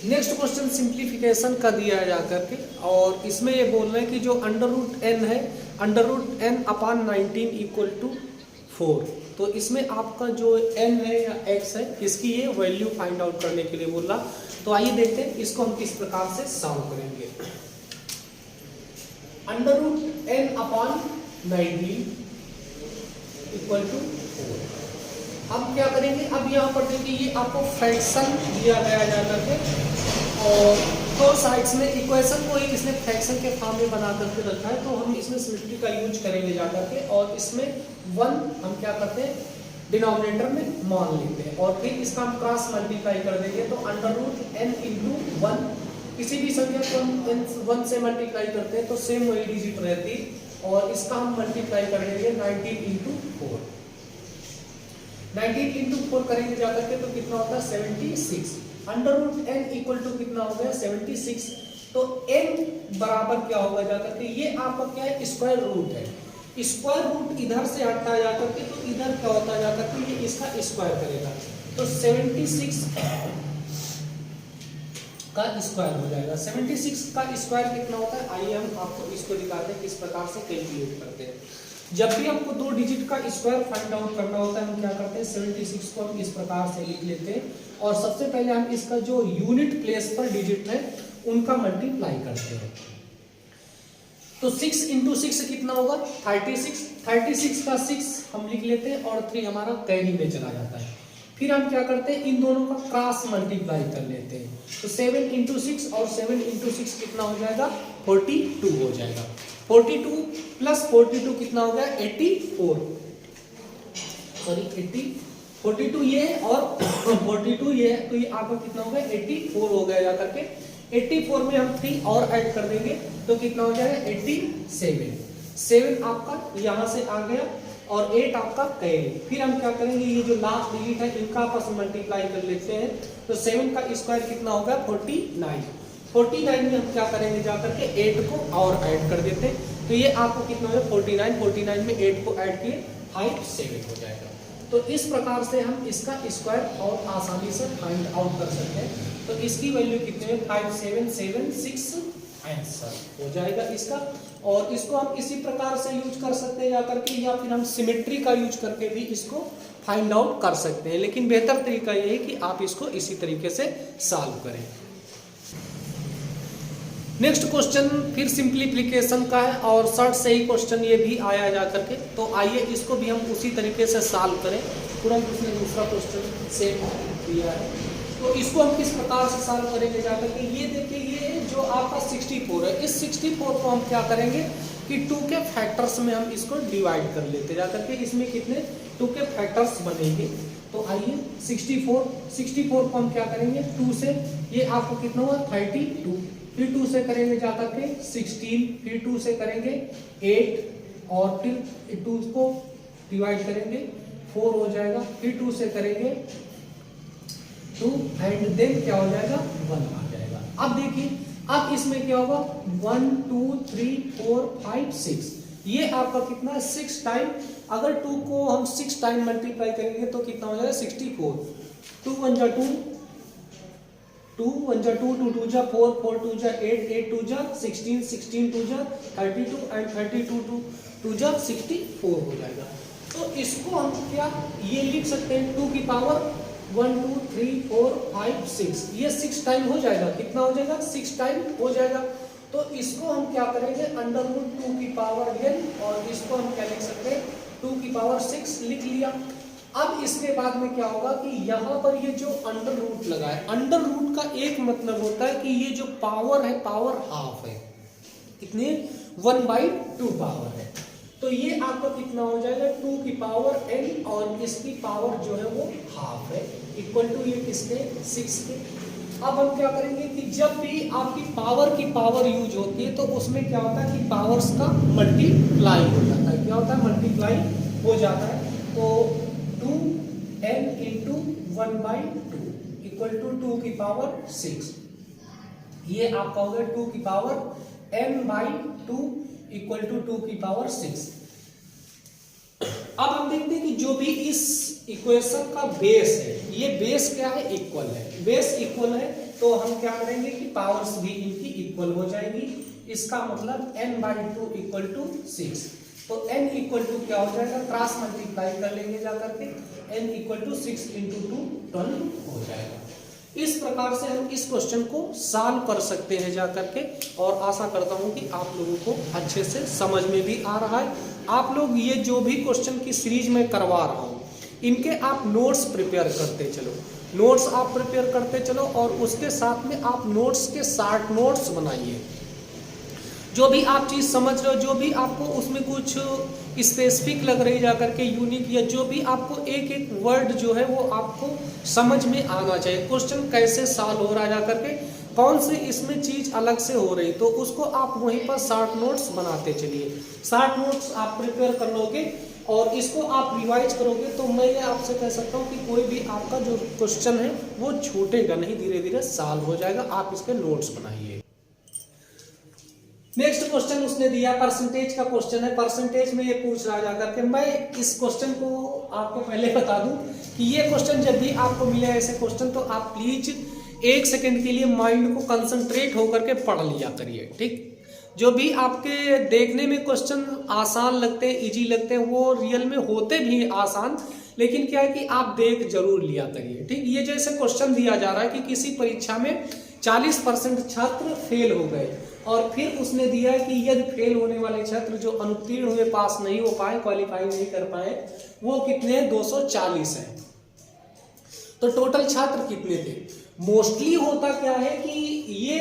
Next question simplification का दिया है जाकर के, और इसमें ये बोल रहे हैं कि जो अंडर रूट एन है, under root n upon 19 equal to 4। तो इसमें आपका जो एन है या एक्स है, इसकी ये वैल्यू फाइंड आउट करने के लिए बोल रहा। तो आइए देखते हैं इसको हम किस प्रकार से सॉल्व करेंगे। Under root n upon 19 equal to 4। अब क्या करेंगे, अब यहाँ पर देखिए ये आपको फ्रैक्शन दिया गया जा करके, और दो साइड्स में इक्वेशन को ही इसने फ्रैक्शन के फॉर्म में बना करके रखा है। तो हम इसमें सिमेट्री का यूज करेंगे जा करके, और इसमें 1 हम क्या करते हैं डिनोमिनेटर में मान लेते हैं, और फिर इसका हम क्रॉस मल्टीप्लाई कर देंगे। तो अंडर रूट एन इंटू 1, किसी भी संख्या को हम 1 से मल्टीप्लाई करते हैं तो सेम वही डिजिट रहती, और इसका हम मल्टीप्लाई कर देंगे 19 इंटू 4। 19 इंटू 4 करेंगे जाकर के तो कितना होता है 76। Under root n equal to कितना हो गया 76। तो एन बराबर क्या होगा जाकर के, ये आपका क्या है स्क्वायर रूट है। स्क्वायर रूट इधर से हटा जाकर के तो इधर क्या होता है जाकर के, ये इसका स्क्वायर करेगा। तो 76 का स्क्वायर हो जाएगा। 76 का स्क्वायर कितना होता है, आइए हम आपको इसको दिखाते हैं किस प्रकार से कैलकुलेट करते हैं। जब भी आपको 2 डिजिट का स्क्वायर फाइंड आउट करना होता है, हम क्या करते हैं 76 को हम इस प्रकार से लिख लेते हैं, और सबसे पहले हम इसका जो यूनिट प्लेस पर डिजिट है उनका मल्टीप्लाई करते हैं। तो 6 इंटू 6 कितना होगा 36। 36 का 6 हम लिख लेते हैं, और 3 हमारा कैरी में चला जाता है। फिर हम क्या करते हैं इन दोनों का क्रॉस मल्टीप्लाई कर लेते हैं। तो 7 इंटू 6 और 7 इंटू 6 कितना हो जाएगा 42 हो जाएगा। 42 प्लस 42 कितना हो गया 84, सॉरी 80, 42 ये और 42 ये, तो ये आपका कितना हो गया 84 हो गया जा करके। 84 में हम 3 और ऐड कर देंगे तो कितना हो जाएगा 87। 7 आपका यहाँ से आ गया और 8 आपका कैरी। फिर हम क्या करेंगे, ये जो लास्ट डिजिट है इनका आपस में मल्टीप्लाई कर लेते हैं। तो 7 का स्क्वायर कितना होगा 49। 49 में हम क्या करेंगे जाकर के 8 को और ऐड कर देते हैं। तो ये आपको कितना हो जाएगा 49। 49 में 8 को ऐड किए 57 हो जाएगा। तो इस प्रकार से हम इसका स्क्वायर और आसानी से फाइंड आउट कर सकते हैं। तो इसकी वैल्यू कितने है 5776 आंसर हो जाएगा इसका। और इसको हम इसी प्रकार से यूज कर सकते हैं जाकर के, या फिर हम सिमेट्री का यूज करके भी इसको फाइंड आउट कर सकते हैं। लेकिन बेहतर तरीका ये है कि आप इसको इसी तरीके से सॉल्व करें। नेक्स्ट क्वेश्चन फिर सिंप्लीफिकेशन का है, और शॉर्ट से ही क्वेश्चन ये भी आया जा करके। तो आइए इसको भी हम उसी तरीके से सॉल्व करें। तुरंत उसने दूसरा क्वेश्चन सेम दिया है, तो इसको हम किस प्रकार से सॉल्व करेंगे जाकर के। ये देखिए ये जो आपका 64 है, इस 64 को हम क्या करेंगे कि 2 के फैक्टर्स में हम इसको डिवाइड कर लेते जाकर के। इसमें कितने 2 के फैक्टर्स बनेंगे। तो आइए 64 को हम क्या करेंगे 2 से, ये आपको कितना हुआ 32, फिर 2 से करेंगे जाकर के 16, फिर 2 से करेंगे 8, और फिर 2 को डिवाइड करेंगे 4 हो जाएगा, फिर 2 से करेंगे 2, एंड देन क्या हो जाएगा 1 आ जाएगा। अब देखिए अब इसमें क्या होगा 1 2 3 4 5 6, ये आपका कितना 6 टाइम। अगर 2 को हम 6 टाइम मल्टीप्लाई करेंगे तो कितना हो जाएगा 64। 2 1 जा 2, 2 1 जा 2, 2 2 जा 4, 4 2 जा 8, 8 2 जा 16, 16 2 जा 32, एंड 32 2 जा 64 हो जाएगा। तो इसको हम क्या ये लिख सकते हैं 2 की पावर 1 2 3 4 5 6, ये 6 टाइम हो जाएगा। कितना हो जाएगा 6 टाइम हो जाएगा। तो इसको हम क्या करेंगे अंडर रूट 2 की पावर n, और इसको हम क्या लिख सकते हैं 2 की पावर 6 लिख लिया। अब इसके बाद में क्या होगा कि यहाँ पर ये जो अंडर रूट लगा है, अंडर रूट का एक मतलब होता है कि ये जो पावर है पावर हाफ है, कितने 1/2 पावर है। तो ये आपका कितना हो जाएगा 2 की पावर n, और इसकी पावर जो है वो हाफ है, इक्वल टू ये किसके 6 के। अब हम क्या करेंगे कि जब भी आपकी पावर यूज होती है तो उसमें क्या होता है कि पावर्स का मल्टीप्लाई हो जाता है। क्या होता है मल्टीप्लाई हो जाता है। तो 2n इंटू 1/2 इक्वल टू 2 की पावर 6, ये आपका हो गया 2 की पावर n/2 इक्वल टू 2 की पावर 6। अब हम देखते हैं कि जो भी इस इक्वेशन का बेस है, ये बेस क्या है इक्वल है। बेस इक्वल है तो हम क्या करेंगे कि पावर्स भी इनकी इक्वल हो जाएगी। इसका मतलब n/2 = 6। तो n इक्वल टू क्या हो जाएगा, क्रॉस मल्टीप्लाई कर लेंगे जाकर के, n = 6 × 2 12 हो जाएगा। इस प्रकार से हम इस क्वेश्चन को सॉल्व कर सकते हैं जाकर के, और आशा करता हूं कि आप लोगों को अच्छे से समझ में भी आ रहा है। आप लोग ये जो भी क्वेश्चन की सीरीज में करवा रहा हूं, इनके आप नोट्स प्रिपेयर करते चलो, नोट्स आप प्रिपेयर करते चलो, और उसके साथ में आप नोट्स के शॉर्ट नोट्स बनाइए। जो भी आप चीज़ समझ रहे हो, जो भी आपको उसमें कुछ स्पेसिफिक लग रही जाकर के यूनिक, या जो भी आपको एक एक वर्ड जो है वो आपको समझ में आना चाहिए, क्वेश्चन कैसे सॉल्व हो रहा है जाकर के, कौन सी इसमें चीज़ अलग से हो रही, तो उसको आप वहीं पर शॉर्ट नोट्स बनाते चलिए। शॉर्ट नोट्स आप प्रिपेयर कर लोगे और इसको आप रिवाइज करोगे, तो मैं ये आपसे कह सकता हूँ कि कोई भी आपका जो क्वेश्चन है वो छूटेगा नहीं, धीरे धीरे सॉल्व हो जाएगा। आप इसके नोट्स बनाइए। नेक्स्ट क्वेश्चन उसने दिया, परसेंटेज का क्वेश्चन है। परसेंटेज में ये पूछ रहा जाकर के, मैं इस क्वेश्चन को आपको पहले बता दूं कि ये क्वेश्चन जब भी आपको मिले ऐसे क्वेश्चन, तो आप प्लीज 1 सेकंड के लिए माइंड को कंसंट्रेट होकर के पढ़ लिया करिए, ठीक। जो भी आपके देखने में क्वेश्चन आसान लगते हैं, इजी लगते हैं, वो रियल में होते भी आसान, लेकिन क्या है कि आप देख जरूर लिया करिए, ठीक। ये जैसे क्वेश्चन दिया जा रहा है कि किसी परीक्षा में 40% छात्र फेल हो गए, और फिर उसने दिया है कि यदि फेल होने वाले छात्र जो अनुत्तीर्ण हुए, पास नहीं हो पाए, क्वालिफाई नहीं कर पाए, वो कितने हैं, 240 हैं। तो टोटल छात्र कितने थे? मोस्टली होता क्या है कि ये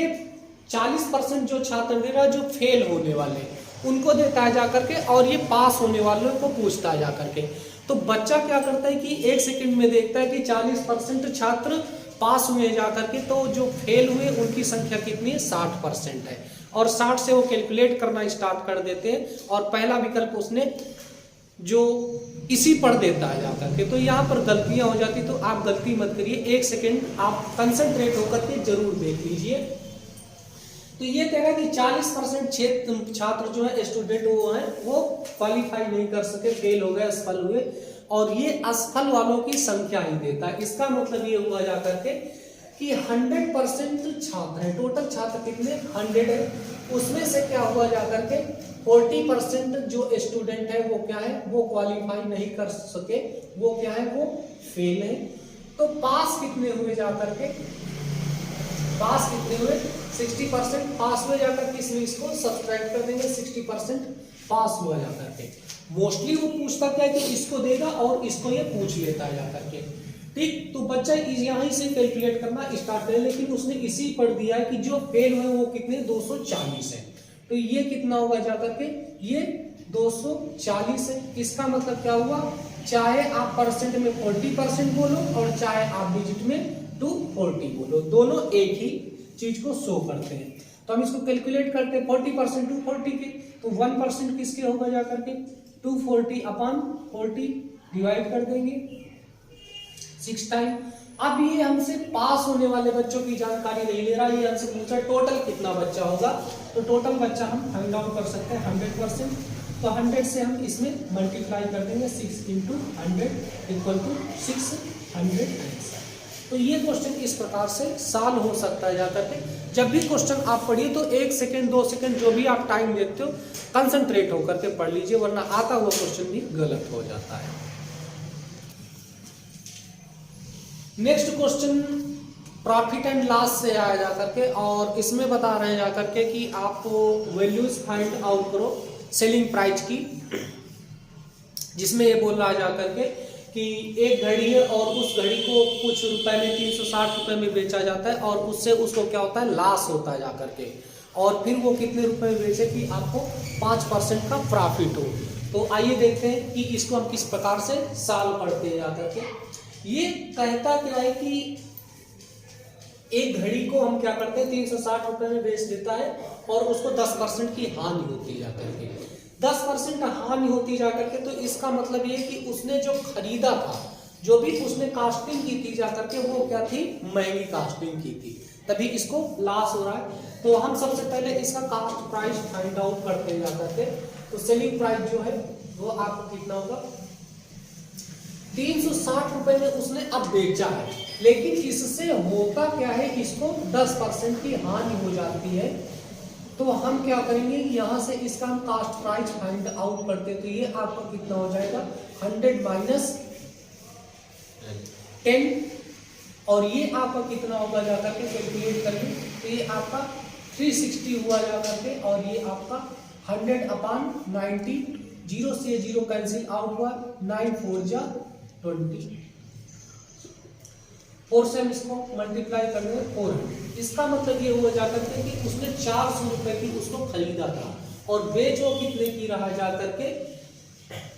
40% जो छात्र दे रहा है, जो फेल होने वाले उनको देता है जाकर के, और ये पास होने वालों को पूछता है जाकर के। तो बच्चा क्या करता है कि 1 सेकंड में देखता है कि 40% छात्र पास हुए जाकर के, तो जो फेल हुए उनकी संख्या कितनी है, 60% है, और 60 से वो कैलकुलेट करना स्टार्ट कर देते हैं, और पहला विकल्प उसने जो इसी पढ़ देता है जाकर के। तो यहाँ पर गलतियां हो जाती, तो आप गलती मत करिए, 1 सेकंड आप कंसंट्रेट होकर के जरूर देख लीजिए। तो ये कह रहा है कि 40% छात्र जो है, स्टूडेंट वो है, वो क्वालिफाई नहीं कर सके, फेल हो गए, असफल हुए, और ये असफल वालों की संख्या ही देता है। इसका मतलब ये हुआ जाकर के कि 100% छात्र है, टोटल छात्र कितने, 100 है, उसमें से क्या हुआ जाकर के 40% जो स्टूडेंट है वो क्या है, वो क्वालिफाई नहीं कर सके, वो क्या है, वो फेल है। तो पास कितने हुए जाकर के, पास कितने हुए, 60% पास हुए जाकर के, इसमें इसको सब्सट्रैक्ट कर देंगे, 60% पास हुआ जाकर के। मोस्टली वो पूछता क्या है कि इसको देगा और इसको ये पूछ लेता है जाकर के, ठीक। तो बच्चा यहीं से कैलकुलेट करना स्टार्ट करे, लेकिन उसने इसी पढ़ दिया है कि जो फेल हुए वो कितने, 240 है। तो ये कितना होगा जाकर के, ये 240 है। इसका मतलब क्या हुआ, चाहे आप परसेंट में 40% बोलो, और चाहे आप डिजिट में 240 बोलो, दोनों एक ही चीज को शो करते हैं। तो हम इसको कैलकुलेट करते हैं, 40% 240 के, तो 1% किसके होगा जाकर के, 240/40 डिवाइड कर देंगे 6 टाइम। अब ये हमसे पास होने वाले बच्चों की जानकारी नहीं ले रहा, ये हमसे पूछा टोटल कितना बच्चा होगा। तो टोटल बच्चा हम फाइंड आउट कर सकते हैं 100%। तो 100 से हम इसमें मल्टीप्लाई कर देंगे, 6 × 100 = 600। तो ये क्वेश्चन इस प्रकार से सॉल्व हो सकता है जाकर के। जब भी क्वेश्चन आप पढ़िए तो 1 सेकंड 2 सेकंड जो भी आप टाइम देते हो, कंसंट्रेट होकर के पढ़ लीजिए, वरना आता हुआ क्वेश्चन भी गलत हो जाता है। Next question profit and loss से आया जाकर के, और इसमें बता रहे हैं जाकर के कि आप वैल्यूज फाइंड आउट करो सेलिंग प्राइस की, जिसमें ये बोल रहा है जाकर के कि एक घड़ी है और उस घड़ी को कुछ रुपए में 360 रुपए में बेचा जाता है, और उससे उसको क्या होता है, लॉस होता है जाकर के, और फिर वो कितने रुपए में बेचे कि आपको 5% का प्रॉफिट हो। तो आइए देखते हैं कि इसको हम किस प्रकार से सॉल्व करते हैं जाकर के। ये कहता क्या है कि एक घड़ी को हम क्या करते हैं, 360 रुपए में बेच देता है, और उसको 10% की हानि होती है जाकर के, 10% हानि होती जाकर के। तो इसका मतलब ये कि उसने जो खरीदा था, जो भी उसने कास्टिंग की थी जाकर के, वो क्या थी, महंगी कास्टिंग की थी, तभी इसको लॉस हो रहा है। तो हम सबसे पहले इसका कास्ट प्राइस फाइंड आउट करते हैं जाकर के। तो सेलिंग प्राइस जो है वो आपको कितना होगा, 360 रुपए में उसने अब बेचा है, लेकिन इससे होता क्या है, इसको 10% की हानि हो जाती है। तो हम क्या करेंगे, यहाँ से इसका हम कास्ट प्राइस फाइंड आउट करते हैं। तो ये आपका कितना हो जाएगा 100 माइनस 10, और ये आपका कितना होगा जाकर के कैलकुलेट करेंगे तो ये आपका 360 हुआ जाकर के, और ये आपका 100/90, 0 से 0 कैंसिल आउट हुआ, 9 4 जा 20, 4 से हम इसको मल्टीप्लाई कर देंगे 400। इसका मतलब ये हुआ जाकर के कि उसने 400 रुपए की उसको खरीदा था और बेचो कितने की रहा जाकर के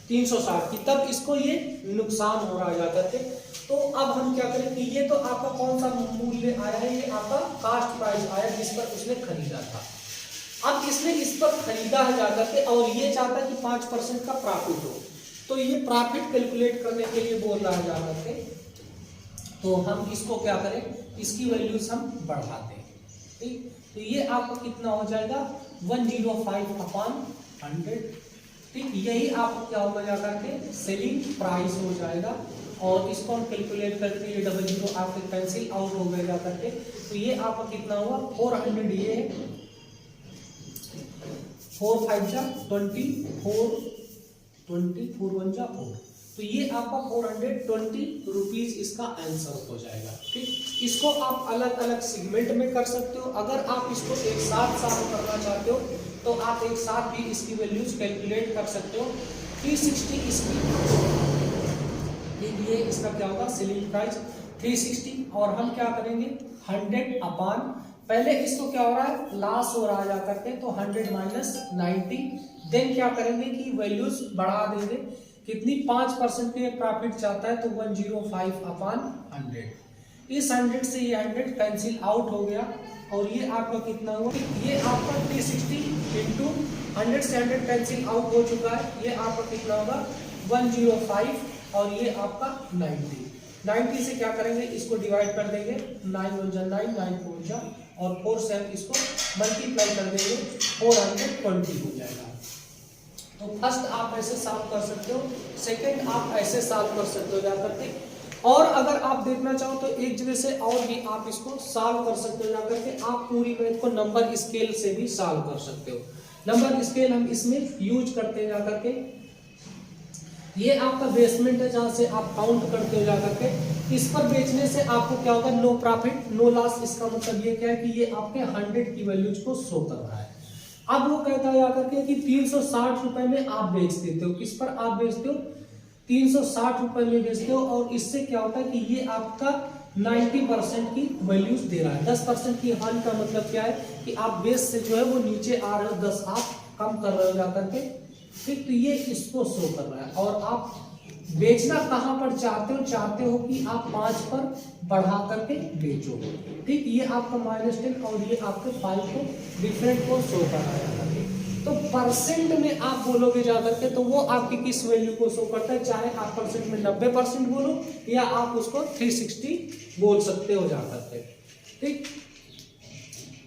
360 की, तब इसको ये नुकसान हो रहा जाकर के। तो अब हम क्या करें कि ये तो आपका कौन सा मूल्य आया है, ये आपका कास्ट प्राइस आया जिस पर उसने खरीदा था। अब इसने इस पर खरीदा है जाकर के और ये चाहता है कि 5% का प्रॉफिट हो, तो ये प्रॉफिट कैलकुलेट करने के लिए बोल रहा है जाकर के। तो हम इसको क्या करें, इसकी वैल्यूज हम बढ़ाते हैं, ठीक। तो ये आपका कितना हो जाएगा 105/100, ठीक। यही आपको क्या होगा जाकर के सेलिंग प्राइस हो जाएगा, और इसको हम कैलकुलेट करके ये 00 आपके कैंसिल आउट हो गए जाकर के। तो ये आपका कितना हुआ 400, ये है 4 5 जा 20, 4 1 जा 4, तो ये आपका 420 रुपीज इसका आंसर हो जाएगा, ठीक। इसको आप अलग अलग सेगमेंट में कर सकते हो। अगर आप इसको एक साथ सॉल्व करना चाहते हो तो आप एक साथ भी इसकी वैल्यूज कैलकुलेट कर सकते हो। 360 इसकी, ये इसका क्या होगा सेलिंग प्राइस 360, और हम क्या करेंगे 100 पहले इसको क्या हो रहा है लॉस हो रहा है जाकर के, तो 100 माइनस 90, देन क्या करेंगे कि वैल्यूज बढ़ा देंगे, कितनी 5% के प्रॉफिट चाहता है तो 105/100, इस 100 से ये 100 कैंसिल आउट हो गया, और ये आपका कितना हुआ, ये आपका 360 इंटू 100 से 100 कैंसिल आउट हो चुका है, ये आपका कितना होगा 105, और ये आपका 90 से क्या करेंगे इसको डिवाइड कर देंगे, 9 1 जा 9, 9 4 जा, और 4 से हम इसको मल्टीप्लाई कर देंगे 420 हो जाएगा। तो फर्स्ट आप ऐसे सॉल्व कर सकते हो, सेकंड आप ऐसे सॉल्व कर सकते हो जाकर के, और अगर आप देखना चाहो तो एक जगह से और भी आप इसको सॉल्व कर सकते हो जाकर के। आप पूरी मैथ को नंबर स्केल से भी सॉल्व कर सकते हो। नंबर स्केल हम इसमें यूज करते हैं जाकर के, ये आपका बेसमेंट है जहां से आप काउंट करते हो जाकर के। इस पर बेचने से आपको क्या होगा नो प्रॉफिट नो लॉस, इसका मतलब ये क्या है कि ये आपके 100 की वैल्यूज को शो कर रहा है। अब वो कहता है जाकर के कि 360 रुपए में आप बेच देते हो, किस पर आप बेचते हो 360 रुपए में बेचते हो, और इससे क्या होता है कि ये आपका 90% की वैल्यूज दे रहा है। 10% की हानि का मतलब क्या है कि आप बेस से जो है वो नीचे आ रहे हो, 10 आप कम कर रहे हो जाकर के, ठीक। तो ये इसको शो कर रहा है, और आप बेचना कहां पर चाहते हो कि आप 5 पर बढ़ा करके बेचो, ठीक। ये आपका -10 और ये आपके 5 को डिफरेंट को शो कर रहा है। तो परसेंट में आप बोलोगे जाकर के तो वो आपकी किस वैल्यू को शो करता है, चाहे आप परसेंट में 90% बोलो या आप उसको 360 बोल सकते हो जाकर के, ठीक।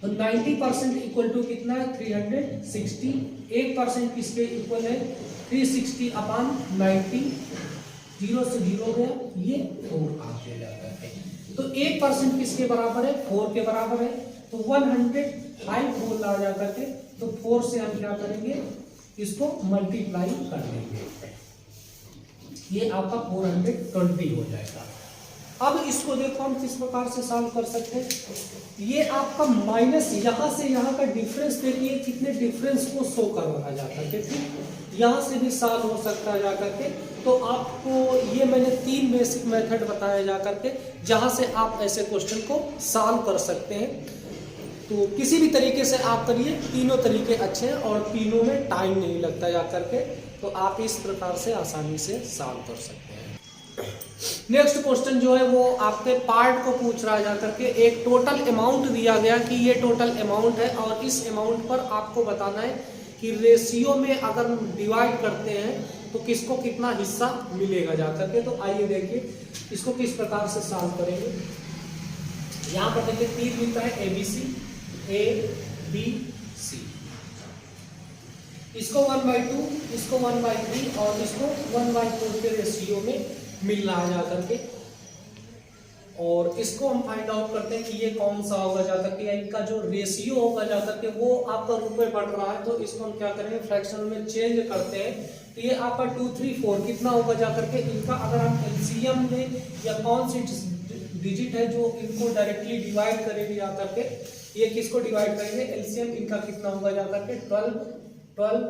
तो 90% इक्वल टू कितना है 360, 1% किसके इक्वल है 360/90, 0 से 0 गया, ये 4 आगे जाता है। तो 1% किसके बराबर है 4 के बराबर है, तो 105 बोल रहा जाकर के, तो 4 से हम क्या करेंगे इसको मल्टीप्लाई कर देंगे, ये आपका 420 हो जाएगा। अब इसको देखो हम किस प्रकार से सॉल्व कर सकते हैं, ये आपका माइनस यहाँ से यहाँ का डिफरेंस देखिए कितने डिफरेंस को शो कर रहा है जाकर के, ठीक। यहाँ से भी सॉल्व हो सकता है जाकर के। तो आपको ये मैंने 3 बेसिक मेथड बताया जाकर के, जहाँ से आप ऐसे क्वेश्चन को सॉल्व कर सकते हैं। तो किसी भी तरीके से आप करिए, तीनों तरीके अच्छे हैं और तीनों में टाइम नहीं लगता जाकर के, तो आप इस प्रकार से आसानी से सॉल्व कर सकते हैं। नेक्स्ट क्वेश्चन जो है वो आपके पार्ट को पूछ रहा है जाकर के, एक टोटल अमाउंट दिया गया कि ये टोटल अमाउंट है, और इस अमाउंट पर आपको बताना है कि रेशियो में अगर डिवाइड करते हैं तो किसको कितना हिस्सा मिलेगा जाकर के। तो आइए देखिए इसको किस प्रकार से सॉल्व करेंगे। यहाँ पर देखिए 3 मिलता है ABC, ABC, इसको 1/2, इसको 1/3 और इसको 1/4 के रेशियो में मिल रहा है जा करके। और इसको हम फाइंड आउट करते हैं कि ये कौन सा होगा जा करके, या इनका जो रेशियो होगा जा करके वो आपका रूप में बढ़ रहा है, तो इसको हम क्या करेंगे फ्रैक्शन में चेंज करते हैं। तो ये आपका 2 3 4 कितना होगा जा करके इनका, अगर हम एलसीएम में या कौन सी डिजिट है जो इनको डायरेक्टली डिवाइड करेंगे जा करके, ये किसको डिवाइड करेंगे, एलसीएम इनका कितना होगा जा करके 12 12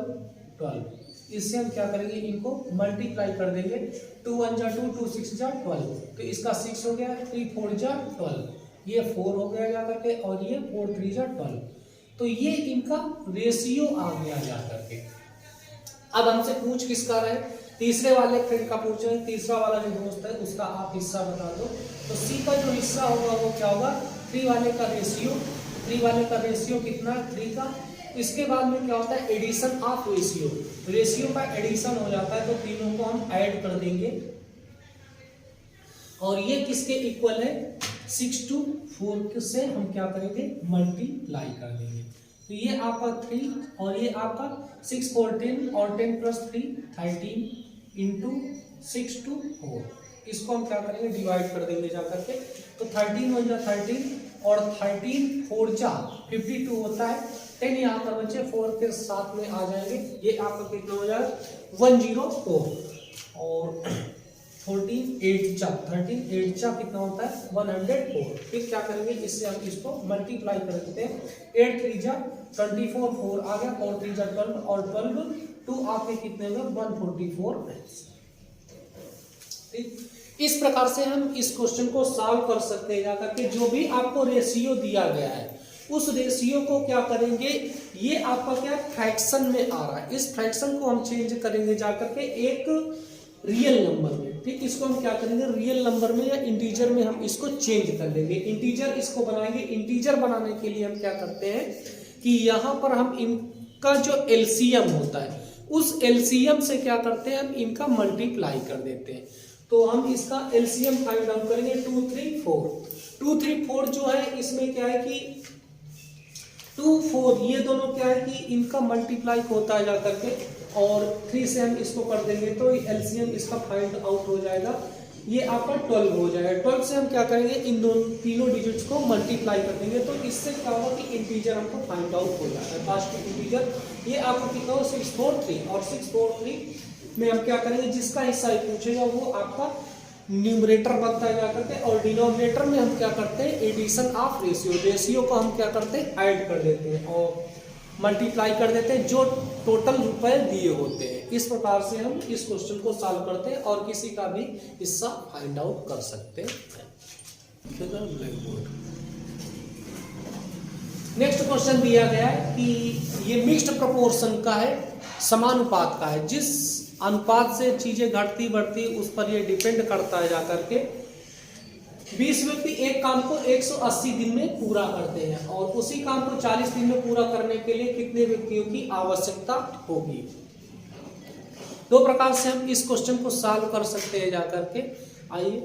12। इससे हम क्या करेंगे, इनको मल्टीप्लाई कर देंगे, 2 1 जा 2, 2 6 जा 12, तो इसका 6 हो गया, 3 4 जा 12, ये 4 हो गया जा करके, और ये 4 3 जा 12। तो ये इनका रेशियो आ गया जा करके। अब हमसे पूछ किसका रहे, तीसरे वाले फ्रेंड का पूछ रहे हैं, तीसरा वाला जो दोस्त है उसका आप हिस्सा बता दो। तो सी का जो हिस्सा होगा वो क्या होगा, 3 वाले का रेशियो, 3 वाले का रेशियो कितना, 3 का। इसके बाद में क्या होता है, एडिशन ऑफ रेशियो, रेशियो का एडिशन हो जाता है, तो तीनों को हम ऐड कर देंगे, और ये किसके इक्वल है, 6 to 4 से हम क्या करेंगे, मल्टीप्लाई कर देंगे। तो ये आपका 3 और ये आपका 6 14 और 10 + 3 13 इंटू 6 to 4, इसको हम क्या करेंगे, डिवाइड कर देंगे जा करके। तो 13 1 जा 13 और 13 4 जा 52 होता है, 10 यहाँ पर बचे, 4 फिर साथ में आ जाएंगे, ये आपका कितना हो जाएगा 104, और 14 8 चा 13 8 चा कितना होता है 104। फिर क्या करेंगे, इससे हम इसको मल्टीप्लाई कर देते हैं, 8 3 जा 24 4 आ गया, 4 3 जा 12 और 12 2 आपके कितने में 144। ठीक, इस प्रकार से हम इस क्वेश्चन को सॉल्व कर सकते हैं जाकर के। जो भी आपको रेशियो दिया गया है उस रेशियो को क्या करेंगे, ये आपका क्या फ्रैक्शन में आ रहा है, इस फ्रैक्शन को हम चेंज करेंगे जाकर के एक रियल नंबर में। ठीक, इसको हम क्या करेंगे, रियल नंबर में या इंटीजर में हम इसको चेंज कर देंगे, इंटीजर इसको बनाएंगे। इंटीजर बनाने के लिए हम क्या करते हैं कि यहाँ पर हम इनका जो एलसीएम होता है उस एलसीएम से क्या करते हैं, हम इनका मल्टीप्लाई कर देते हैं। तो हम इसका एलसीएम फाइंड आउट करेंगे, 2 3 4 2 3 4 जो है इसमें क्या है कि 2 4 ये दोनों क्या है कि इनका मल्टीप्लाई होता है जा करके, और 3 से हम इसको कर देंगे तो एलसीएम इसका फाइंड आउट हो जाएगा, ये आपका 12 हो जाएगा। 12 से हम क्या करेंगे, इन दोनों तीनों डिजिट्स को मल्टीप्लाई कर देंगे, तो इससे क्या होगा कि इंटीजर हमको फाइंड आउट हो जाता है। लास्ट इंटीजर ये आपको कितना हो 643, और 643 में हम क्या करेंगे, जिसका हिस्सा पूछेगा वो आपका न्यूमरेटर बनता है जाकर के, और डिनोमिनेटर में हम क्या करते हैं, एडिशन ऑफ रेशियो, रेशियो को हम क्या करते हैं ऐड कर देते हैं और मल्टीप्लाई कर देते हैं जो टोटल रुपए दिए होते हैं। इस प्रकार से हम इस क्वेश्चन को सॉल्व करते हैं और किसी का भी हिस्सा फाइंड आउट कर सकते हैं। नेक्स्ट क्वेश्चन दिया गया है कि ये मिक्स्ड प्रोपोर्शन का है, समानुपात का है, जिस अनुपात से चीजें घटती बढ़ती उस पर ये डिपेंड करता है जाकर के। 20 व्यक्ति एक काम को 180 दिन में पूरा करते हैं, और उसी काम को 40 दिन में पूरा करने के लिए कितने व्यक्तियों की आवश्यकता होगी। दो प्रकार से हम इस क्वेश्चन को सॉल्व कर सकते हैं जाकर के। आइए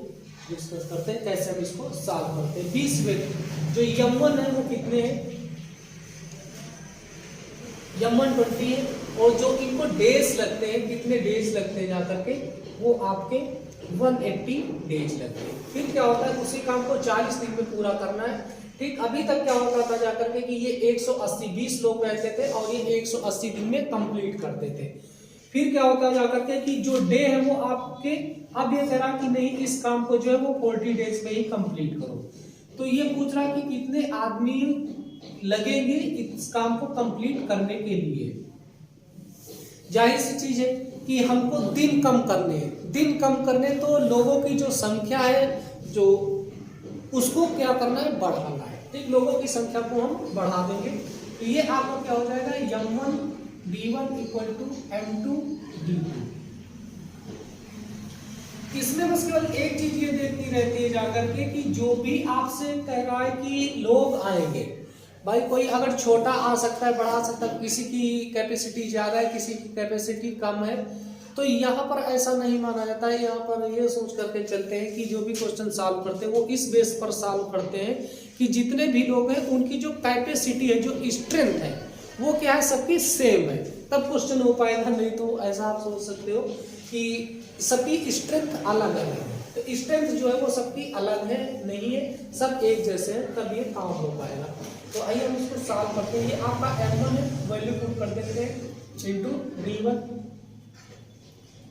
डिस्कस करते हैं कैसे हम इसको सॉल्व करते हैं। 20 व्यक्ति, जो यमन है वो कितने हैं, यमन 20 है, और जो इनको डेज लगते हैं, कितने डेज लगते हैं जाकर के, वो आपके 180 डेज लगते हैं। फिर क्या होता है, उसी काम को 40 दिन में पूरा करना है। ठीक, अभी तक क्या होता था जाकर के कि ये 180 20 लोग रहते थे और ये 180 दिन में कंप्लीट करते थे। फिर क्या होता है जाकर के कि जो डे है वो आपके, अब ये कह रहा कि नहीं इस काम को जो है वो 40 डेज में ही कंप्लीट करो। तो ये पूछ रहा कि कितने आदमी लगेंगे इस काम को कंप्लीट करने के लिए। जाहिर सी चीज है कि हमको दिन कम करने हैं, दिन कम करने तो लोगों की जो संख्या है जो उसको क्या करना है, बढ़ाना है। ठीक, लोगों की संख्या को हम बढ़ा देंगे। तो ये आपको क्या हो जाएगा, m1 d1 = m2 d2। इसमें बस केवल एक चीज ये देखती रहती है जाकर के कि जो भी आपसे कह रहा है कि लोग आएंगे, भाई कोई अगर छोटा आ सकता है, बड़ा आ सकता है, किसी की कैपेसिटी ज्यादा है, किसी की कैपेसिटी कम है, तो यहाँ पर ऐसा नहीं माना जाता है। यहाँ पर ये सोच करके चलते हैं कि जो भी क्वेश्चन सॉल्व करते हैं वो इस बेस पर सॉल्व करते हैं कि जितने भी लोग हैं उनकी जो कैपेसिटी है, जो स्ट्रेंथ है, वो क्या है, सबकी सेम है, तब क्वेश्चन हो पाएगा। नहीं तो ऐसा आप सोच सकते हो कि सबकी स्ट्रेंथ अलग है, तो स्ट्रेंथ जो है वो सबकी अलग है, नहीं है, सब एक जैसे हैं, तब ये काम हो पाएगा। तो आइए हम इसको सॉल्व करते हैं। ये आपका m1 है, वैल्यू पुट कर देते हैं इनटू d1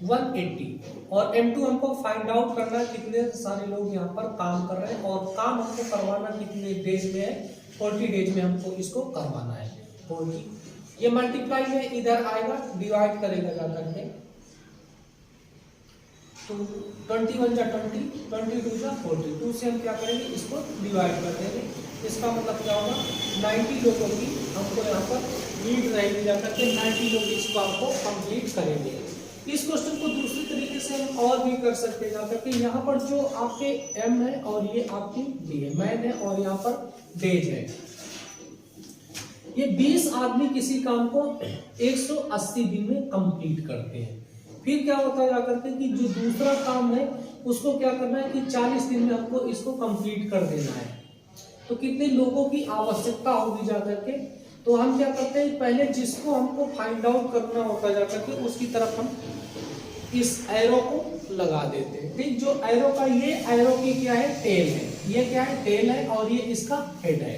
180 और m2 हमको फाइंड आउट करना है कितने सारे लोग यहाँ पर काम कर रहे हैं और काम हमको करवाना कितने डेज में है, 40 डेज में हमको इसको करवाना है 40। ये मल्टीप्लाई में इधर आएगा, डिवाइड करेगा जा करके, तो 21 जा 20, 22 जा 40, 2 से हम क्या करेंगे इसको डिवाइड कर देंगे। इसका मतलब क्या होगा 90 लोगों की हमको यहाँ पर नीड रहेगी जा करके, 90 लोग इस काम को कंप्लीट करेंगे। इस क्वेश्चन को दूसरी तरीके से हम और भी कर सकते हैं जाकर के, यहाँ पर जो आपके m है और ये आपकी d है, मैन है और यहाँ पर डेज है। ये 20 आदमी किसी काम को 180 दिन में कंप्लीट करते हैं। फिर क्या होता है जाकर के कि जो दूसरा काम है उसको क्या करना है कि 40 दिन में हमको इसको कंप्लीट कर देना है। तो कितने लोगों की आवश्यकता होगी जाकर के, तो हम क्या करते हैं पहले जिसको हमको फाइंड आउट करना होता जाकर के उसकी तरफ हम इस एरो को लगा देते हैं। ठीक, जो एरो का ये एरो की क्या है टेल है, ये क्या है टेल है और ये इसका हेड है।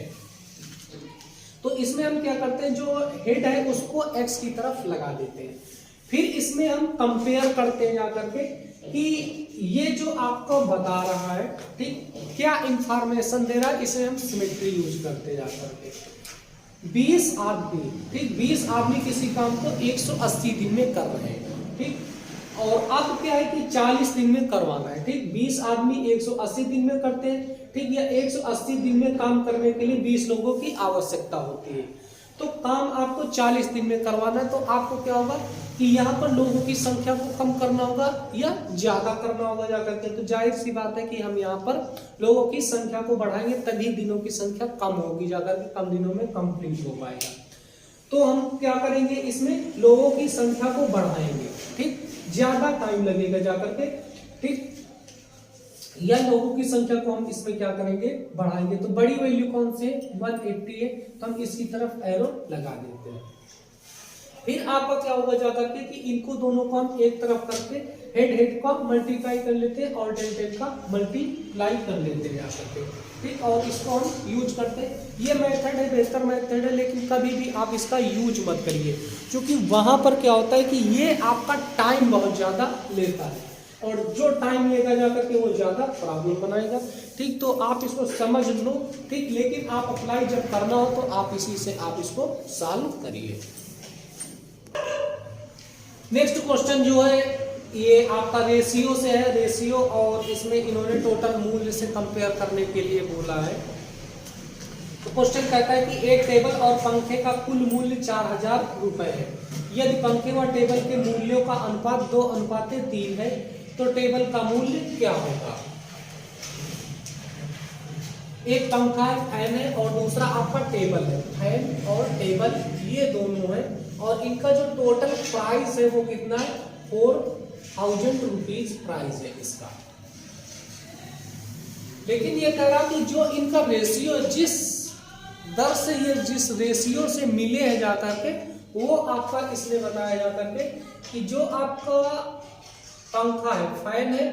तो इसमें हम क्या करते हैं जो हेड है उसको एक्स की तरफ लगा देते हैं। फिर इसमें हम कंपेयर करते हैं जाकर के कि ये जो आपको बता रहा है ठीक क्या इंफॉर्मेशन दे रहा है, इसे हम सिमेट्री यूज करते जाकर के। 20 आदमी ठीक 20 आदमी किसी काम को 180 दिन में कर रहे हैं ठीक, और अब क्या है कि 40 दिन में करवाना है ठीक। 20 आदमी 180 दिन में करते हैं ठीक, या 180 दिन में काम करने के लिए 20 लोगों की आवश्यकता होती है। तो काम आपको 40 दिन में करवाना है, तो आपको क्या होगा कि यहाँ पर लोगों की संख्या को कम करना होगा या ज्यादा करना होगा जाकर के। तो जाहिर सी बात है कि हम यहाँ पर लोगों की संख्या को बढ़ाएंगे तभी दिनों की संख्या कम होगी जाकर के, कम दिनों में कंप्लीट हो पाएगा। तो हम क्या करेंगे इसमें लोगों की संख्या को बढ़ाएंगे ठीक, ज्यादा टाइम लगेगा जाकर के ठीक, या लोगों की संख्या को हम इसमें क्या करेंगे बढ़ाएंगे। तो बड़ी वैल्यू कौन से 180 है, तो हम इसकी तरफ एरो लगा देते हैं। फिर आपका क्या होगा जाकर के कि इनको दोनों को हम एक तरफ करके हेड हेड का मल्टीप्लाई कर लेते हैं और डेल डेल का मल्टीप्लाई कर लेते हैं जाकर के ठीक, और इसको हम यूज करते हैं। ये मेथड है बेहतर मेथड है, लेकिन कभी भी आप इसका यूज मत करिए क्योंकि वहां पर क्या होता है कि ये आपका टाइम बहुत ज्यादा लेता है और जो टाइम लेगा जाकर के वो ज्यादा प्रॉब्लम बनाएगा ठीक। तो आप इसको समझ लो ठीक, लेकिन आप अप्लाई जब करना हो तो आप इसी से आप इसको सॉल्व करिए। नेक्स्ट क्वेश्चन जो है ये आपका रेशियो से है, रेशियो, और इसमें इन्होंने टोटल मूल्य से कंपेयर करने के लिए बोला है। तो क्वेश्चन कहता है कि एक टेबल और पंखे का कुल मूल्य 4000 रुपए है। यदि पंखे व टेबल के मूल्यों का अनुपात 2:3 है तो टेबल का मूल्य क्या होगा। एक पंखा है, फैन है और दूसरा आपका टेबल है। फैन और टेबल ये दोनों है और इनका जो टोटल प्राइस है वो कितना है 4000 रुपीज प्राइस है इसका। लेकिन ये कह रहा कि जो इनका रेशियो जिस दर से ये जिस रेशियो से मिले हैं जाकर के वो आपका इसने बताया जाकर के कि जो आपका पंखा है फैन है,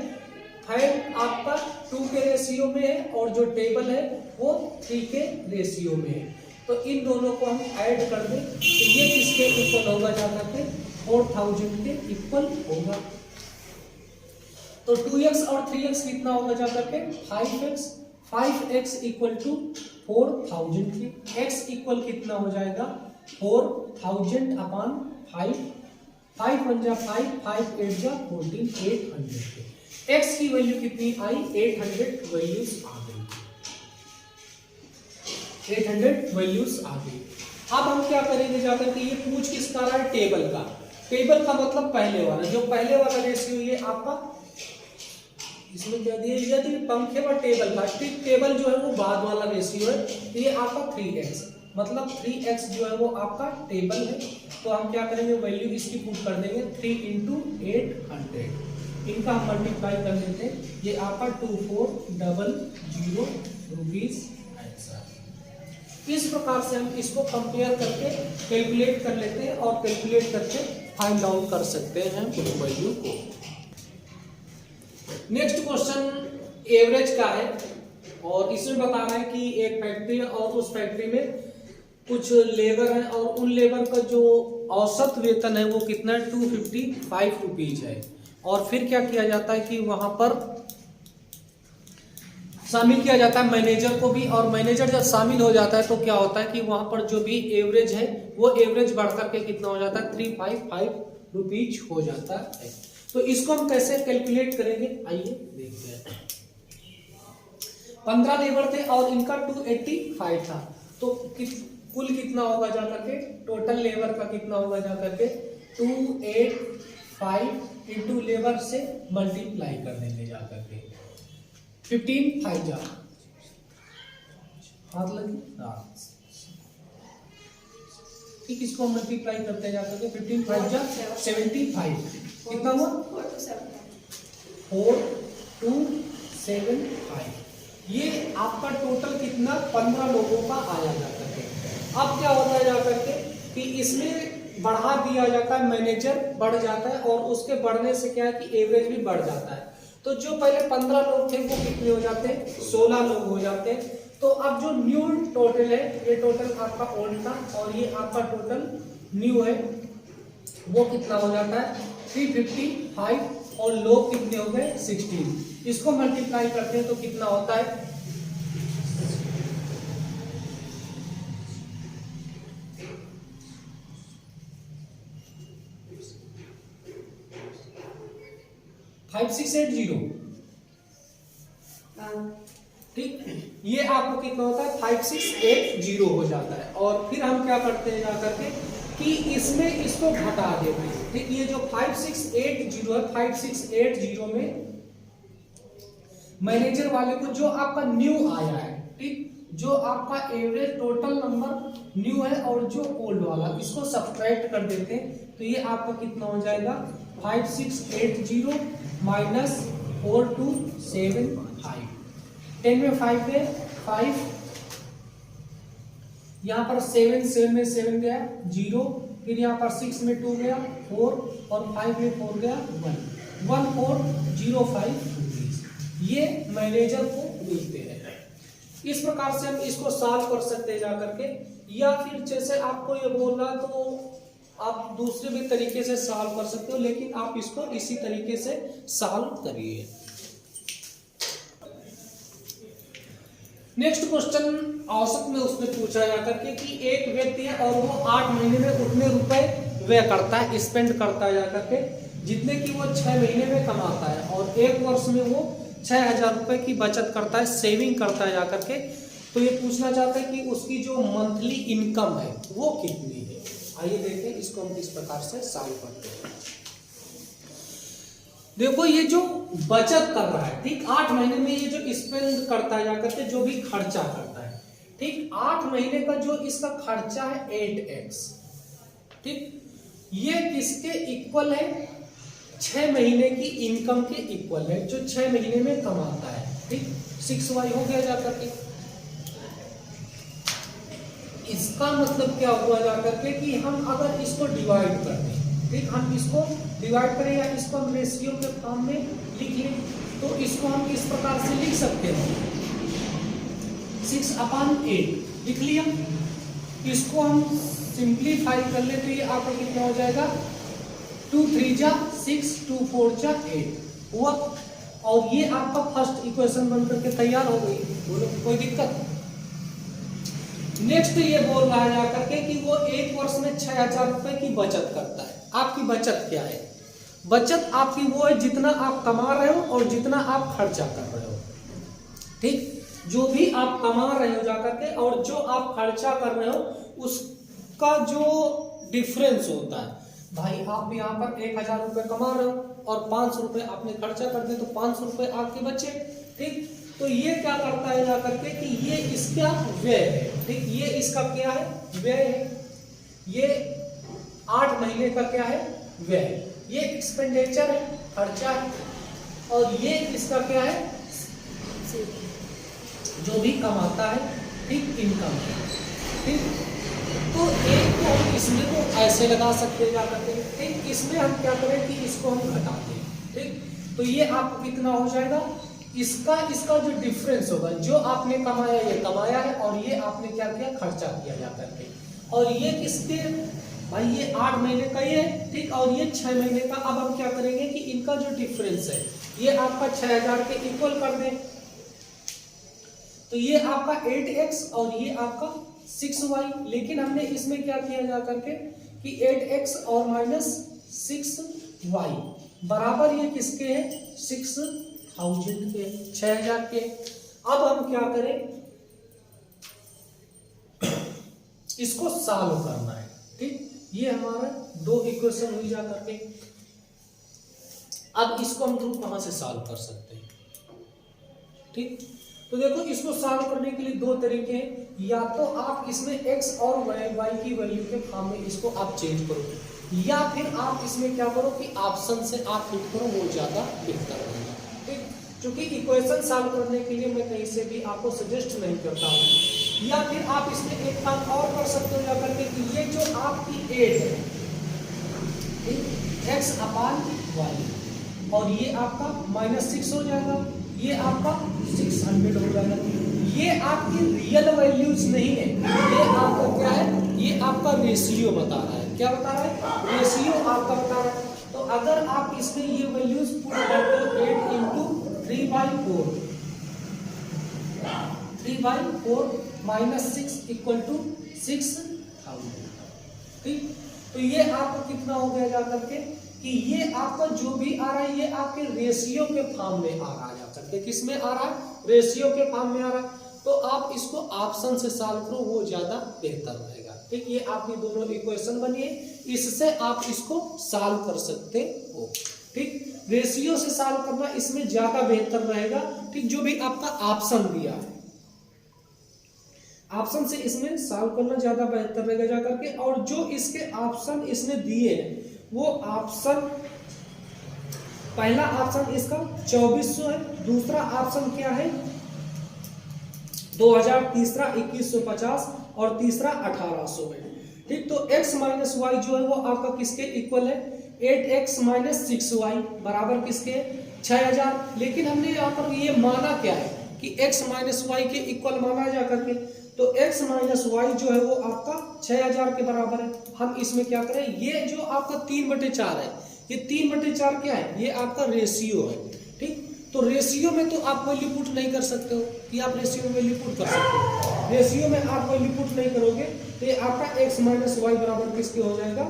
फैन आपका 2 के रेशियो में है और जो टेबल है वो 3 के रेशियो में है। तो इन दोनों को हम ऐड कर दें तो ये किसके इक्वल होगा जाकर के 4000 के इक्वल होगा। तो 2x और 3x कितना होगा जाकर के 5x, 5x इक्वल टू 4000 के, x इक्वल कितना हो जाएगा 4000 अपॉन 5, 5 1 जा 5, 5 8 जा 14, 800 के। x की वैल्यू कितनी आई 800 वैल्यूज आ गई, 800 वैल्यूज आ गई। अब हम क्या करेंगे जाकर के ये पूछ किसका रहा है टेबल का। टेबल का मतलब पहले वाला, जो पहले वाला रेशियो ये आपका इसमें क्या दिया, यदि पंखे व टेबल का ठीक, टेबल जो है वो बाद वाला रेशियो है तो ये आपका 3x, मतलब 3x जो है वो आपका टेबल है। तो हम क्या करेंगे वैल्यू इसकी पुट कर देंगे 3 × 800, इनका हम मल्टीप्लाई कर देते हैं, ये आपका 2400 रुपीज आंसर। इस प्रकार से हम इसको कंपेयर करके कैलकुलेट कर लेते हैं और कैलकुलेट करके फाइंड आउट कर सकते हैं उस वैल्यू को। नेक्स्ट क्वेश्चन एवरेज का है और इसमें बता रहा है कि एक फैक्ट्री है और उस फैक्ट्री में कुछ लेबर है और उन लेबर का जो औसत वेतन है वो कितना है 255 रुपीज है। और फिर क्या किया जाता है कि वहां पर शामिल किया जाता है मैनेजर को भी, और मैनेजर जब शामिल हो जाता है तो क्या होता है कि वहां पर जो भी एवरेज है वो एवरेज बढ़कर के कितना हो जाता है 355 रुपीज हो जाता है। तो इसको हम कैसे कैलकुलेट करेंगे आइए देखते हैं। 15 लेबर थे और इनका 285 था, तो कुल कितना होगा जाकर के, टोटल लेबर का कितना होगा जाकर के 285 इंटू लेबर से मल्टीप्लाई कर देंगे जाकर के 15 5 जा हाथ लगे ठीक, इसको हम मल्टीप्लाई करते हैं जाकर के 15 5 जा 75 कितना हुआ 4275। ये आपका टोटल कितना 15 लोगों का आया जाकर के। अब क्या होता है जाकर के कि इसमें बढ़ा दिया जाता है, मैनेजर बढ़ जाता है और उसके बढ़ने से क्या है कि एवरेज भी बढ़ जाता है। तो जो पहले 15 लोग थे वो कितने हो जाते हैं 16 लोग हो जाते हैं। तो अब जो न्यू टोटल है ये टोटल आपका ओल्ड था और ये आपका टोटल न्यू है वो कितना हो जाता है 355 और लोग कितने हो गए 16। इसको मल्टीप्लाई करते हैं तो कितना होता है 5680 ठीक, ये आपको कितना होता है 5680 हो जाता है। और फिर हम क्या करते हैं जाकर के कि इसमें इसको घटा देते हैं ठीक। ये जो 5680 है 5680 में मैनेजर वाले को जो आपका न्यू आया है ठीक, जो आपका एवरेज टोटल नंबर न्यू है और जो ओल्ड वाला इसको सब्ट्रैक्ट कर देते हैं तो ये आपका कितना हो जाएगा 5680 माइनस 4275। 10 में 5 गए 5, यहाँ पर 7 में 7 गया 0, फिर यहाँ पर 6 में 2 गया 4 और 5 में 4 गया 1405 रुपीज ये मैनेजर को मिलते हैं। इस प्रकार से हम इसको सॉल्व कर सकते हैं जाकर के, या फिर जैसे आपको ये बोल रहा तो आप दूसरे भी तरीके से सॉल्व कर सकते हो, लेकिन आप इसको इसी तरीके से सॉल्व करिए। नेक्स्ट क्वेश्चन औसत में उसमें पूछा जाकर के कि एक व्यक्ति है और वो 8 महीने में उतने रुपए व्यय करता है, स्पेंड करता है जाकर के जितने की वो 6 महीने में कमाता है, और एक वर्ष में वो 6000 रुपए की बचत करता है, सेविंग करता है जाकर के। तो ये पूछना चाहता है कि उसकी जो मंथली इनकम है वो कितनी है। आइए देखें इसको हम किस प्रकार से सॉल्व करते हैं। देखो ये जो बचत कर रहा है ठीक 8 महीने में ये जो स्पेंड करता है जाकर के जो भी खर्चा करता है ठीक 8 महीने का जो इसका खर्चा है 8x ठीक, ये किसके इक्वल है 6 महीने की इनकम के इक्वल है जो 6 महीने में कमाता है ठीक। 6y हो गया जाकर के। इसका मतलब क्या हुआ जाकर के कि हम अगर इसको डिवाइड कर दें ठीक, हम इसको डिवाइड करें या इसको हम रेशियो के फॉर्म में लिख लें तो इसको हम इस प्रकार से लिख सकते हैं 6/8 लिख लिया। इसको हम सिंप्लीफाई कर ले तो ये आपका कितना हो जाएगा 2 3 जा 6 2 4 जा 8 हुआ, और ये आपका फर्स्ट इक्वेशन बनकर के तैयार हो गई। बोलो कोई दिक्कत। नेक्स्ट ये बोल रहा है जाकर के कि वो एक वर्ष में 6000 रुपए की बचत करता है। आपकी बचत क्या है, बचत आपकी वो है जितना आप कमा रहे हो और जितना आप खर्चा कर रहे हो ठीक। जो भी आप कमा रहे हो जाकर के और जो आप खर्चा कर रहे हो उसका जो डिफरेंस होता है, भाई आप यहाँ पर 1000 रुपए कमा रहे हो और 500 रुपए आपने खर्चा कर दिए तो 500 रुपए आपके बचे ठीक। तो ये क्या करता है जाकर के कि ये इसका व्यय है ठीक, ये इसका क्या है व्यय है, ये 8 महीने का क्या है व्यय, ये एक्सपेंडिचर है खर्चा है, और ये इसका क्या है जो भी कमाता है ठीक इनकम है ठीक। तो एक को हम इसमें तो ऐसे लगा सकते हैं जाकर के ठीक, इसमें हम क्या करें कि इसको हम घटा दें ठीक। तो ये आपको कितना हो जाएगा, इसका जो डिफरेंस होगा, जो आपने कमाया ये कमाया है और ये आपने क्या किया, खर्चा किया जा करके। और ये किसके भाई, ये 8 महीने का ये, ठीक, और ये 6 महीने का। अब हम क्या करेंगे कि इनका जो डिफरेंस है ये आपका 6000 के इक्वल कर दें, तो ये आपका 8x और ये आपका 6y। लेकिन हमने इसमें क्या किया जा करके कि 8x और माइनस 6y बराबर ये किसके है, 6000 के, 6000 के। अब हम क्या करें, इसको सॉल्व करना है, ठीक। ये हमारा 2 इक्वेशन हुई जा करके। अब इसको हम थ्रू कहां से सॉल्व कर सकते हैं, ठीक। तो देखो, इसको सॉल्व करने के लिए 2 तरीके हैं। या तो आप इसमें x और y की वैल्यू के फॉर्म में इसको आप चेंज करो, या फिर आप इसमें क्या करो कि ऑप्शन से आप फिट करो, वो ज्यादा बेहतर होगा, ठीक। क्योंकि इक्वेशन सॉल्व करने के लिए मैं कहीं से भी आपको सजेस्ट नहीं करता हूँ। या फिर आप इसमें एक काम और कर सकते हो जाकर के कि ये जो आपकी 8 है, ठीक, x अपान y, और ये आपका -6 हो जाएगा, ये आपका 600 हो जाएगा। ये आपकी रियल वैल्यूज नहीं है, ये आपका क्या है, ये आपका रेशियो बता रहा है। क्या बता रहा है, रेशियो आपका बता रहा है। तो अगर आप इसमें ये वैल्यूज पुट करते हो, 8 इंटू 3/4, 3/4 माइनस 6 इक्वल टू 6000, ठीक। तो ये आपको कितना हो गया जा करके कि ये आपका जो भी आ रहा है ये आपके रेशियो के फॉर्म में आ रहा है, जा सकते किस में आ रहा है, रेशियो के फॉर्म में आ रहा है। तो आप इसको ऑप्शन से सॉल्व करो, वो ज्यादा बेहतर रहेगा, ठीक। ये आपकी दोनों इक्वेशन बनी है, इससे आप इसको सॉल्व कर सकते हो, ठीक। रेशियो से सॉल्व करना इसमें ज्यादा बेहतर रहेगा, ठीक। जो भी आपका ऑप्शन दिया है, ऑप्शन से इसमें सॉल्व करना ज्यादा बेहतर रहेगा जा करके। और जो इसके ऑप्शन इसमें दिए हैं वो ऑप्शन, पहला ऑप्शन इसका 2400 है, दूसरा ऑप्शन क्या है 2000, तीसरा 2150 और तीसरा 1800 है, ठीक। तो x माइनस वाई जो है वो आपका किसके इक्वल है, 8x माइनस 6y बराबर किसके, 6000। लेकिन हमने यहाँ पर ये माना क्या है कि x माइनस वाई के इक्वल माना जा करके, तो x माइनस वाई जो है वो आपका 6000 के बराबर है। हम इसमें क्या करें, ये जो आपका 3/4 है, ये 3/4 क्या है, ये आपका रेशियो है, ठीक। तो रेशियो में तो आप वैल्यू पुट नहीं कर सकते हो कि आप रेशियो में वैल्यू पुट कर सकते हो, रेशियो में आप वैल्यू पुट नहीं करोगे तो ये आपका x माइनस वाई बराबर किसके हो जाएगा,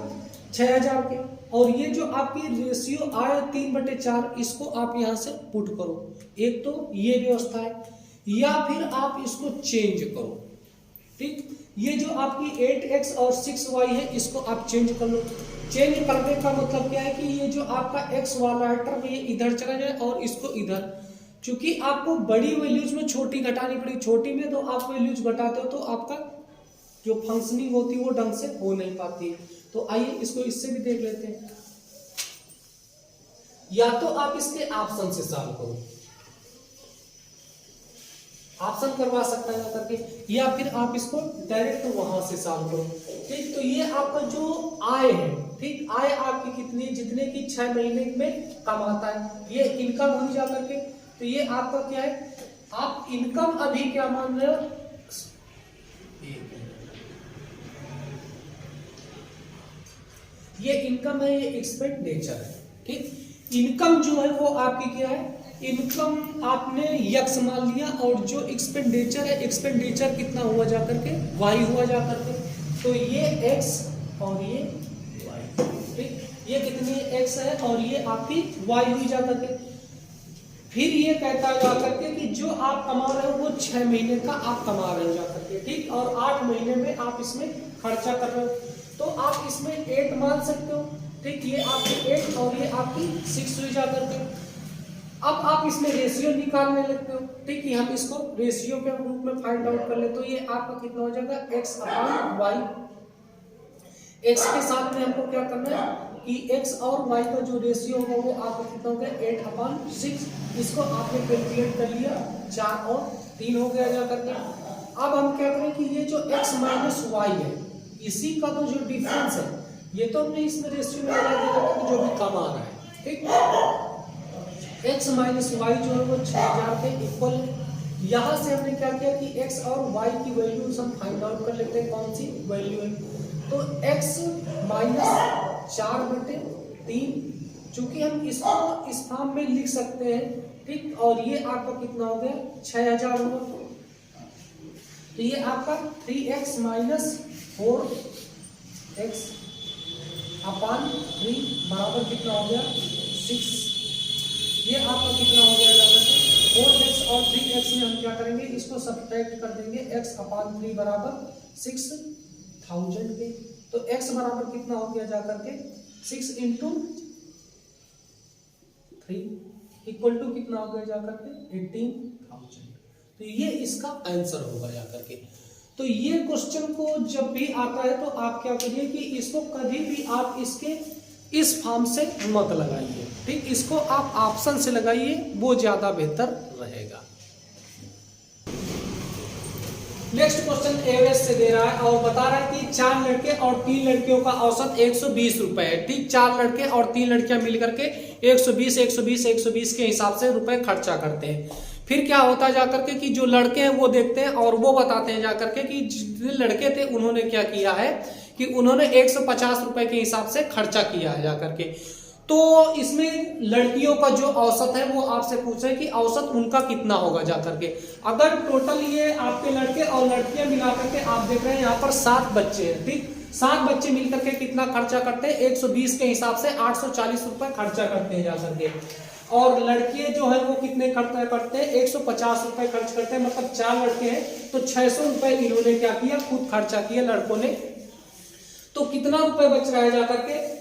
6000 के। और ये जो आपकी रेशियो आए 3/4, इसको आप यहाँ से पुट करो। एक तो ये व्यवस्था है, या फिर आप इसको चेंज करो, ठीक। ये जो आपकी 8x और 6y है इसको आप चेंज कर लो। चेंज करने का मतलब क्या है कि ये जो आपका x वाला है टर्म ये इधर चला जाए और इसको इधर, क्योंकि आपको बड़ी वैल्यूज में छोटी घटानी पड़ेगी, छोटी में तो आप वैल्यूज घटाते हो तो आपका जो फंक्शनिंग होती है वो ढंग से हो नहीं पाती है। तो आइए इसको इससे भी देख लेते हैं। या तो आप इसके ऑप्शन से सॉल्व करो, ऑप्शन करवा सकता है करके, या फिर आप इसको डायरेक्ट वहां से सॉल्व करो, ठीक। तो ये आपका जो आय है, ठीक, आय आपकी कितनी, जितने की 6 महीने में कमाता है, ये इनकम हुई जा करके। तो ये आपका क्या है, आप इनकम अभी क्या मान रहे हो, ये इनकम है, ये एक्सपेंडिचर है, ठीक। इनकम जो है वो आपकी क्या है, इनकम आपने यक्स मान लिया, और जो एक्सपेंडिचर है, एक्सपेंडिचर कितना हुआ जा करके, वाई हुआ जा करके। तो ये एक्स और ये वाई, ठीक। ये कितनी एक्स है और ये आपकी वाई हुई जा करके। फिर ये कहता है जा करके कि जो आप कमा रहे हो वो 6 महीने का आप कमा रहे हो जा करके, ठीक। और 8 महीने में आप इसमें खर्चा कर रहे हो, तो आप इसमें 8 मान सकते हो, ठीक। ये आपकी 8 और ये आपकी 6 हुई जा करके। अब आप इसमें रेशियो निकालने लगते हो, ठीक है। हम इसको रेशियो के रूप में फाइंड आउट कर ले, तो ये आपका कितना हो जाएगा, x अपान वाई। x के साथ में हमको क्या करना है कि x और y का जो रेशियो होगा वो आपका कितना हो गया, 8/6। इसको आपने कैलकुलेट कर लिया, 4 और 3 हो गया जा करके। अब हम क्या करें कि ये जो x माइनस वाई है, इसी का तो जो डिफरेंस है, ये तो हमने इसमें रेशियो में लगा दिया जो भी कमा रहा है, ठीक। x माइनस वाई जो है वो 6000 के इक्वल है। यहाँ से हमने क्या किया कि x और y की वैल्यूज हम फाइंड आउट कर लेते हैं, कौन सी वैल्यू है। तो x माइनस 4/3, चूंकि हम इसको इस फॉर्म में लिख सकते हैं, ठीक। और ये आपका कितना हो गया 6000 होगा। तो ये आपका 3x माइनस 4x अपान 3 बराबर कितना हो गया 6। ये आपका कितना हो गया 4x और 3x में हम क्या करेंगे, इसको सब्ट्रैक्ट कर देंगे, x अपान 3 बराबर 6000 के। तो x बराबर कितना हो गया जाकर के 6 इंटू 3 इक्वल टू कितना हो गया जाकर के 18,000। तो ये इसका आंसर होगा जाकर के। तो ये क्वेश्चन को जब भी आता है तो आप क्या करिए कि इसको कभी भी आप इसके इस फॉर्म से मत लगाइए, ठीक। इसको आप ऑप्शन से लगाइए, वो ज्यादा बेहतर रहेगा। नेक्स्ट क्वेश्चन एवरेज से दे रहा है और बता रहा है कि 4 लड़के और 3 लड़कियों का औसत 120 रुपए है, ठीक। 4 लड़के और 3 लड़कियां मिलकर के 120 के हिसाब से रुपए खर्चा करते हैं। फिर क्या होता है जाकर के कि जो लड़के हैं वो देखते हैं और वो बताते हैं जाकर के कि जितने लड़के थे उन्होंने क्या किया है कि उन्होंने 150 रुपए के हिसाब से खर्चा किया है जाकर के। तो इसमें लड़कियों का जो औसत है वो आपसे पूछे कि औसत उनका कितना होगा जाकर के। अगर टोटल ये आपके लड़के और लड़कियां मिलाकर के आप देख रहे हैं यहाँ पर 7 बच्चे हैं, ठीक। 7 बच्चे मिलकर के कितना खर्चा करते हैं 120 के हिसाब से 840 रुपए खर्चा करते हैं जाकर के। और लड़कियां जो है वो कितने खर्चा करते हैं 150 रुपए खर्च करते हैं, मतलब 4 लड़के हैं तो 600 रुपए इन्होंने क्या किया खुद खर्चा किया लड़कों ने। तो कितना रुपए बच रहा है जाकर के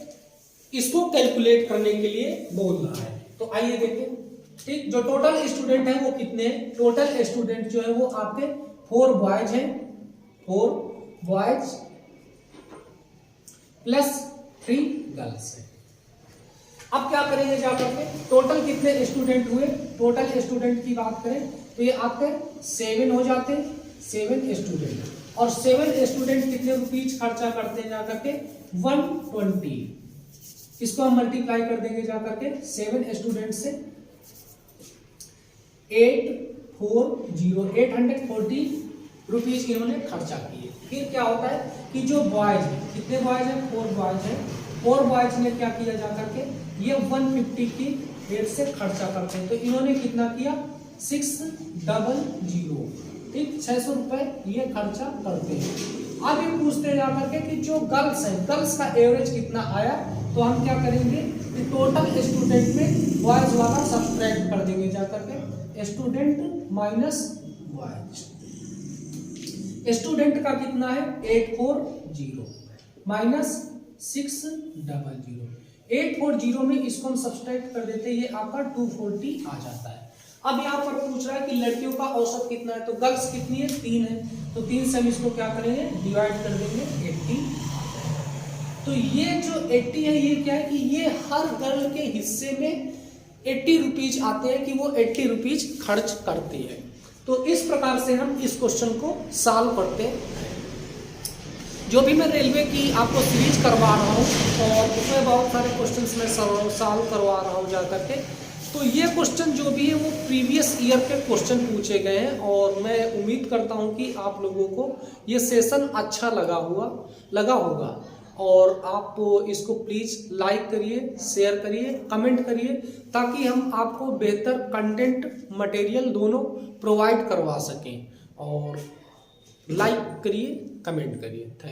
इसको कैलकुलेट करने के लिए बोल रहा है। तो आइए देखें, ठीक। जो टोटल स्टूडेंट है वो कितने हैं, टोटल स्टूडेंट जो है वो आपके 4 बॉयज हैं, 4 बॉयज प्लस 3 गर्ल्स है। अब क्या करेंगे जाकर के टोटल कितने स्टूडेंट हुए, टोटल स्टूडेंट की बात करें तो ये आपके 7 हो जाते हैं, 7 स्टूडेंट। और 7 स्टूडेंट कितने रुपीज खर्चा करते हैं जाकर के 120। इसको हम मल्टीप्लाई कर देंगे जाकर के 7 स्टूडेंट से 840 रुपीज इन्होंने खर्चा किए। फिर क्या होता है कि जो बॉयज है, कितने बॉयज हैं 4 बॉयज हैं, 4 बॉयज ने क्या किया जाकर के ये 150 की रेट से खर्चा करते हैं। तो इन्होंने कितना किया 600, ठीक। 600 रुपए ये खर्चा करते हैं। अब ये पूछते हैं जाकर के कि जो गर्ल्स है गर्ल्स का एवरेज कितना आया। तो हम क्या करेंगे कि टोटल स्टूडेंट में बॉयज वाला सब्ट्रैक्ट कर देंगे जाकर के, स्टूडेंट माइनस बॉयज। स्टूडेंट का कितना है 840 माइनस 600। 840 में इसको हम सब्ट्रैक्ट कर देते हैं, ये आपका 240 आ जाता है। अब यहाँ पर पूछ रहा है कि लड़कियों का औसत कितना है, तो गर्ल्स कितनी है 3 है, तो 3 से हम इसको क्या करेंगे डिवाइड कर देंगे 80। तो ये जो 80 है ये क्या है कि ये हर गर्ल के हिस्से में 80 रुपीज आते हैं कि वो 80 रुपीज खर्च करती है। तो इस प्रकार से हम इस क्वेश्चन को सॉल्व करते हैं। जो भी मैं रेलवे की आपको सीरीज करवा रहा हूँ और उसमें बहुत सारे क्वेश्चंस मैं सॉल्व करवा रहा हूँ जाकर के। तो ये क्वेश्चन जो भी है वो प्रीवियस ईयर के क्वेश्चन पूछे गए हैं और मैं उम्मीद करता हूँ कि आप लोगों को ये सेशन अच्छा लगा होगा। और आप इसको प्लीज़ लाइक करिए, शेयर करिए, कमेंट करिए, ताकि हम आपको बेहतर कंटेंट मटेरियल दोनों प्रोवाइड करवा सकें। और लाइक करिए, कमेंट करिए। Thank you.